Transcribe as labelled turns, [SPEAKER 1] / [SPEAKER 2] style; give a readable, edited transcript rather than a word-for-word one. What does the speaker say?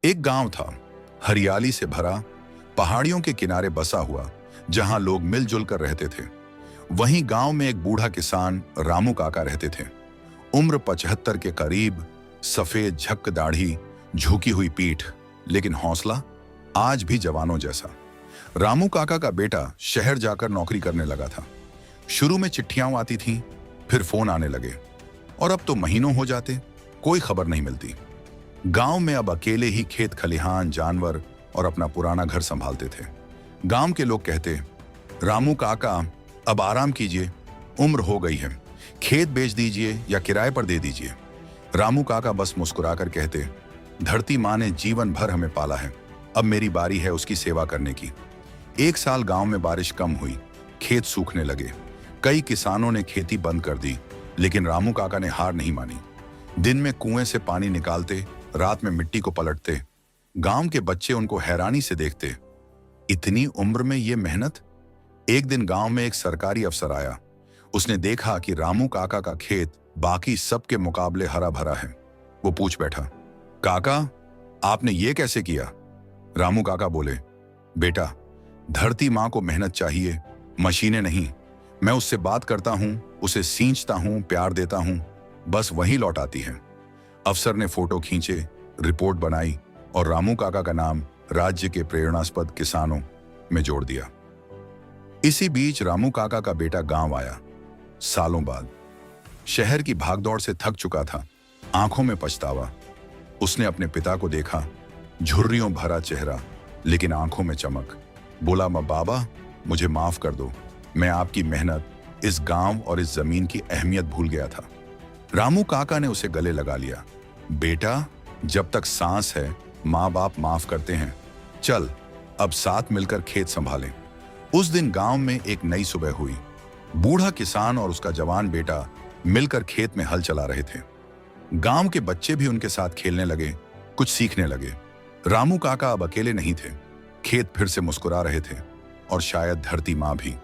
[SPEAKER 1] एक गांव था, हरियाली से भरा, पहाड़ियों के किनारे बसा हुआ, जहां लोग मिलजुल कर रहते थे। वहीं गांव में एक बूढ़ा किसान रामू काका रहते थे। उम्र 75 के करीब, सफेद झक्क दाढ़ी, झुकी हुई पीठ, लेकिन हौसला आज भी जवानों जैसा। रामू काका का बेटा शहर जाकर नौकरी करने लगा था। शुरू में चिट्ठियां आती थीं, फिर फोन आने लगे, और अब तो महीनों हो जाते, कोई खबर नहीं मिलती। गांव में अब अकेले ही खेत खलिहान, जानवर और अपना पुराना घर संभालते थे। गांव के लोग कहते, रामू काका अब आराम कीजिए, उम्र हो गई है, खेत बेच दीजिए या किराए पर दे दीजिए। रामू काका बस मुस्कुराकर कहते, धरती माँ ने जीवन भर हमें पाला है, अब मेरी बारी है उसकी सेवा करने की। एक साल गांव में बारिश कम हुई, खेत सूखने लगे, कई किसानों ने खेती बंद कर दी, लेकिन रामू काका ने हार नहीं मानी। दिन में कुएं से पानी निकालते, रात में मिट्टी को पलटते। गांव के बच्चे उनको हैरानी से देखते, इतनी उम्र में ये मेहनत। एक दिन गांव में एक सरकारी अफसर आया। उसने देखा कि रामू काका का खेत बाकी सबके मुकाबले हरा भरा है। वो पूछ बैठा, काका आपने ये कैसे किया? रामू काका बोले, बेटा धरती माँ को मेहनत चाहिए, मशीनें नहीं। मैं उससे बात करता हूं, उसे सींचता हूं, प्यार देता हूं, बस वही लौट आती है। अफसर ने फोटो खींचे, रिपोर्ट बनाई और रामू काका का नाम राज्य के प्रेरणास्पद किसानों में जोड़ दिया। इसी बीच रामू काका का बेटा गांव आया, सालों बाद। शहर की भागदौड़ से थक चुका था, आंखों में पछतावा। उसने अपने पिता को देखा, झुर्रियों भरा चेहरा, लेकिन आंखों में चमक। बोला, मां बाबा मुझे माफ कर दो, मैं आपकी मेहनत, इस गांव और इस जमीन की अहमियत भूल गया था। रामू काका ने उसे गले लगा लिया। बेटा जब तक सांस है माँ बाप माफ करते हैं, चल अब साथ मिलकर खेत संभालें। उस दिन गांव में एक नई सुबह हुई। बूढ़ा किसान और उसका जवान बेटा मिलकर खेत में हल चला रहे थे। गांव के बच्चे भी उनके साथ खेलने लगे, कुछ सीखने लगे। रामू काका अब अकेले नहीं थे, खेत फिर से मुस्कुरा रहे थे, और शायद धरती माँ भी।